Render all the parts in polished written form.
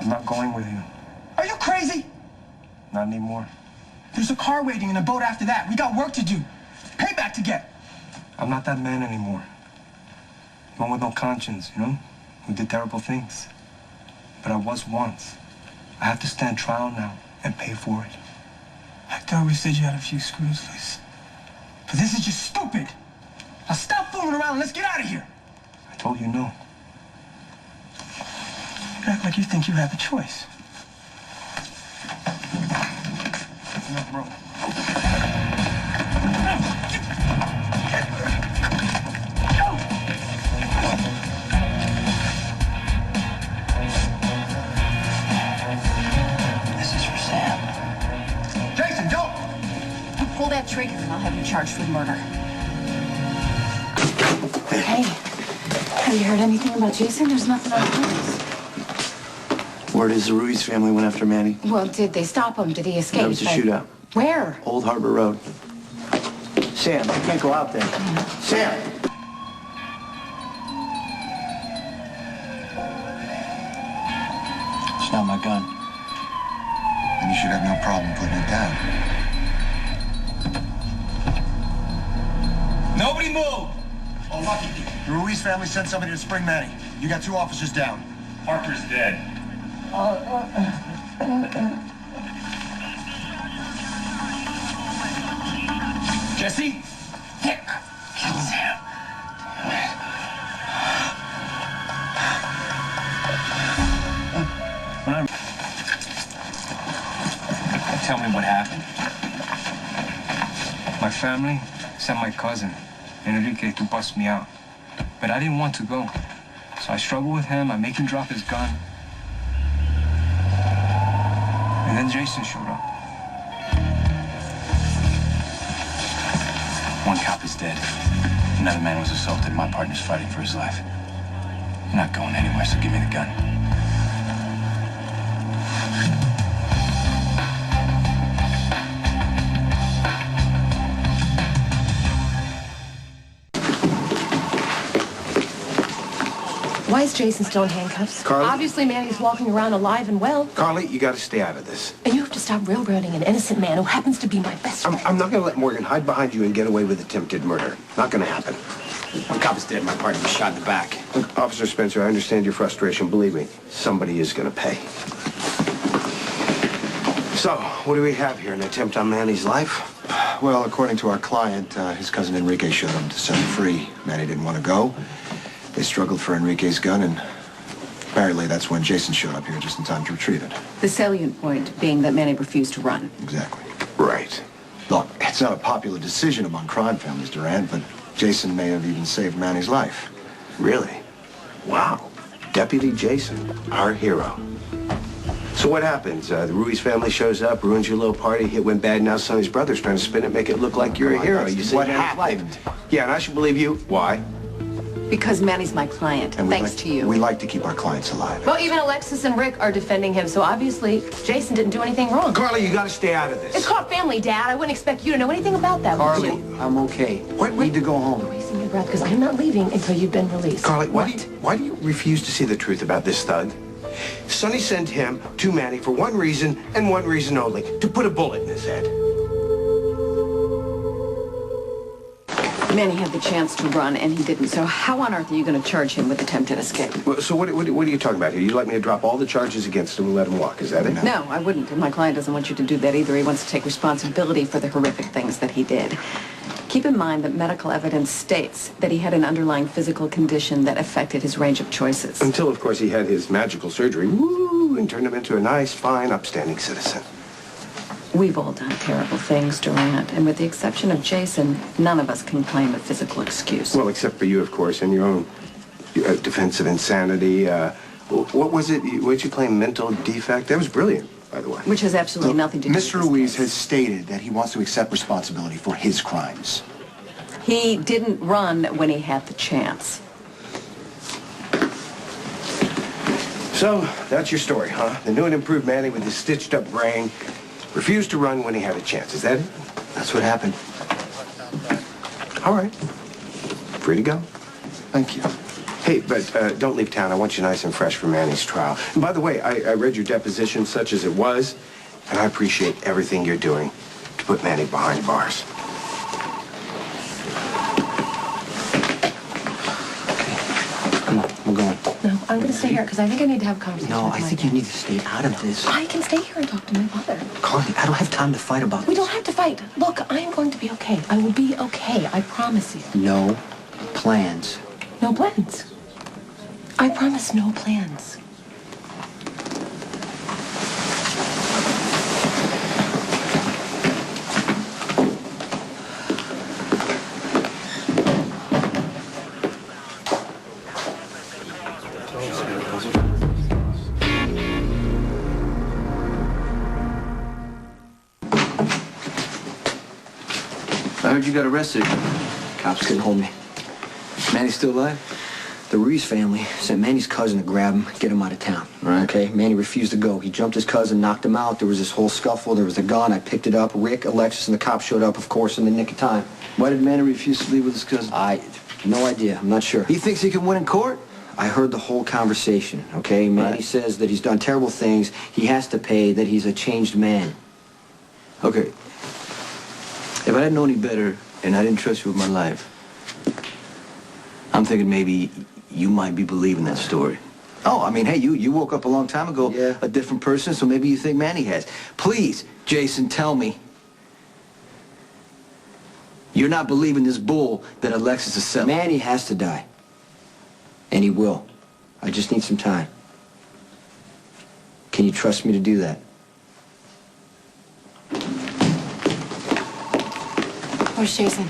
I'm not going with you. Are you crazy? Not anymore. There's a car waiting and a boat after that. We got work to do. Payback to get. I'm not that man anymore. One with no conscience, you know? Who did terrible things. But I was once. I have to stand trial now and pay for it. I thought we said you had a few screws loose. But this is just stupid. Now stop fooling around and let's get out of here. I told you no. You act like you think you have a choice. No, bro. This is for Sam. Jason, don't! Pull that trigger and I'll have you charged with murder. Hey, have you heard anything about Jason? There's nothing on the news. Word is the Ruiz family went after Manny. Well, did they stop him? Did he escape? There was a shootout. Where? Old Harbor Road. Sam, you can't go out there. Sam! It's not my gun. And you should have no problem putting it down. Nobody move! Oh, lucky. The Ruiz family sent somebody to spring Manny. You got 2 officers down. Parker's dead. Jesse? Kill Sam. Tell me what happened. My family sent my cousin, Enrique, to bust me out. But I didn't want to go. So I struggled with him. I make him drop his gun. And then Jason showed up. One cop is dead. Another man was assaulted. My partner's fighting for his life. You're not going anywhere, so give me the gun. Why is Jason still in handcuffs? Carly? Obviously, Manny's walking around alive and well. Carly, you got to stay out of this. And you have to stop railroading an innocent man who happens to be my best friend. I'm not going to let Morgan hide behind you and get away with attempted murder. Not going to happen. One cop is dead. My partner was shot in the back. Look, Officer Spencer, I understand your frustration. Believe me, somebody is going to pay. So, what do we have here? An attempt on Manny's life? Well, according to our client, his cousin Enrique showed him to set him free. Manny didn't want to go. They struggled for Enrique's gun, and apparently that's when Jason showed up here just in time to retrieve it. The salient point being that Manny refused to run. Exactly. Right. Look, it's not a popular decision among crime families, Durant, but Jason may have even saved Manny's life. Really? Wow. Deputy Jason, our hero. So what happens? The Ruiz family shows up, ruins your little party, hit went bad, now Sonny's brother's trying to spin it, make it look like you're a hero. You saved what Manny's happened. life. Yeah, and I should believe you. Why? Because Manny's my client, And thanks to you. We like to keep our clients alive. Well, even Alexis and Rick are defending him, so obviously Jason didn't do anything wrong. Carly, you got to stay out of this. It's called family, Dad. I wouldn't expect you to know anything about that, would Carly, you? I'm okay. Wait. Need to go home. Wasting your breath, because I'm not leaving until you've been released. Carly, what? why do you refuse to see the truth about this thug? Sonny sent him to Manny for one reason and one reason only, to put a bullet in his head. Manny had the chance to run, and he didn't. So how on earth are you going to charge him with attempted escape? Well, so what are you talking about here? You'd like me to drop all the charges against him and let him walk, is that it? No, I wouldn't. And my client doesn't want you to do that either. He wants to take responsibility for the horrific things that he did. Keep in mind that medical evidence states that he had an underlying physical condition that affected his range of choices. Until, of course, he had his magical surgery, woo, and turned him into a nice, fine, upstanding citizen. We've all done terrible things, Durant, and with the exception of Jason, none of us can claim a physical excuse. Well, except for you, of course, and your own defense of insanity. What was it? What did you claim? Mental defect? That was brilliant, by the way. Which has absolutely nothing to do with Mr. this Ruiz case. has stated that he wants to accept responsibility for his crimes. He didn't run when he had the chance. So, that's your story, huh? The new and improved Manny with his stitched-up brain refused to run when he had a chance. Is that it? That's what happened. All right. Free to go. Thank you. Hey, but don't leave town. I want you nice and fresh for Manny's trial. And by the way, I read your deposition, such as it was, and I appreciate everything you're doing to put Manny behind bars. Come on, we're going. No, I'm going to stay here because I think I need to have a conversation No, with I my think dad. you need to stay out of this. I can stay here and talk to my father. Carly, I don't have time to fight about We this. don't have to fight. Look, I am going to be okay. I will be okay. I promise you. No plans. No plans. I promise no plans. I heard you got arrested. Cops couldn't hold me. Manny's still alive? The Ruiz family sent Manny's cousin to grab him, get him out of town. Right. Okay? Manny refused to go. He jumped his cousin, knocked him out. There was this whole scuffle. There was a gun. I picked it up. Rick, Alexis, and the cops showed up, of course, in the nick of time. Why did Manny refuse to leave with his cousin? No idea. I'm not sure. He thinks he can win in court? I heard the whole conversation, okay? Manny says that he's done terrible things. He has to pay, that he's a changed man. Okay. If I didn't know any better and I didn't trust you with my life, I'm thinking maybe you might be believing that story. Oh, I mean, hey, you woke up a long time ago, Yeah. a different person, so maybe you think Manny has. Please, Jason, tell me. You're not believing this bull that Alexis is selling. Manny has to die. And he will. I just need some time. Can you trust me to do that? Where's Jason?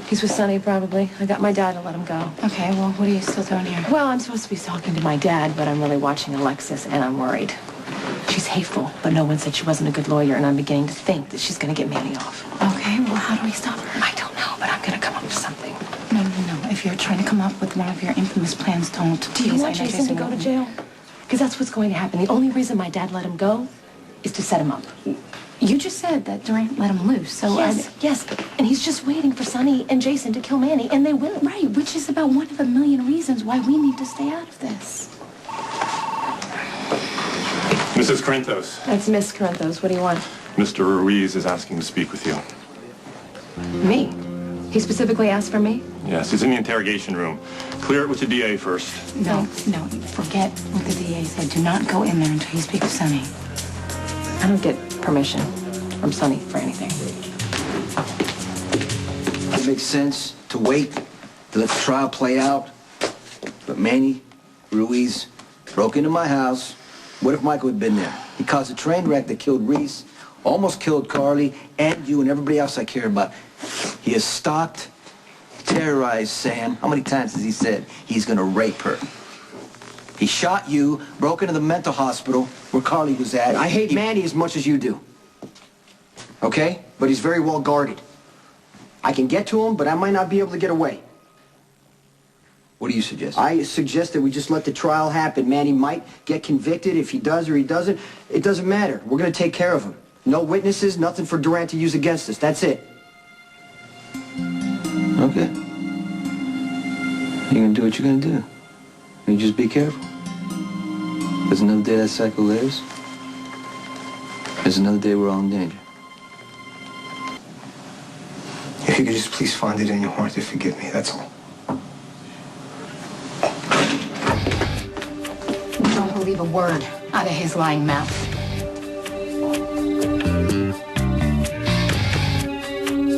He's with Sonny, probably. I got my dad to let him go. Okay, well, what are you still doing here? Well, I'm supposed to be talking to my dad, but I'm really watching Alexis, and I'm worried. She's hateful, but no one said she wasn't a good lawyer, and I'm beginning to think that she's going to get Manny off. Okay, well, how do we stop her? I don't know, but I'm going to come up with something. No. If you're trying to come up with one of your infamous plans, don't. Do you Please, want I know Jason to go to won't. jail? Because that's what's going to happen. The only reason my dad let him go is to set him up. You just said that Durant let him loose, so Yes, and he's just waiting for Sonny and Jason to kill Manny, and they will. Right, which is about one of a million reasons why we need to stay out of this. Mrs. Corinthos, That's Miss Corinthos. What do you want? Mr. Ruiz is asking to speak with you. Me? He specifically asked for me? Yes, he's in the interrogation room. Clear it with the DA first. No, forget what the DA said. Do not go in there until you speak to Sonny. I don't get permission from Sonny for anything. It makes sense to wait, to let the trial play out. But Manny Ruiz broke into my house. What if Michael had been there? He caused a train wreck that killed Reese, almost killed Carly, and you and everybody else I care about. He has stalked, terrorized Sam. How many times has he said he's gonna rape her? He shot you, broke into the mental hospital where Carly was at. I hate Manny as much as you do. Okay? But he's very well guarded. I can get to him, but I might not be able to get away. What do you suggest? I suggest that we just let the trial happen. Manny might get convicted. If he does or he doesn't, it doesn't matter. We're going to take care of him. No witnesses, nothing for Durant to use against us. That's it. Okay. You're gonna do what you're gonna do. You just be careful. There's another day that cycle lives. There's another day we're all in danger. If you could just please find it in your heart to forgive me, that's all. Don't believe a word out of his lying mouth.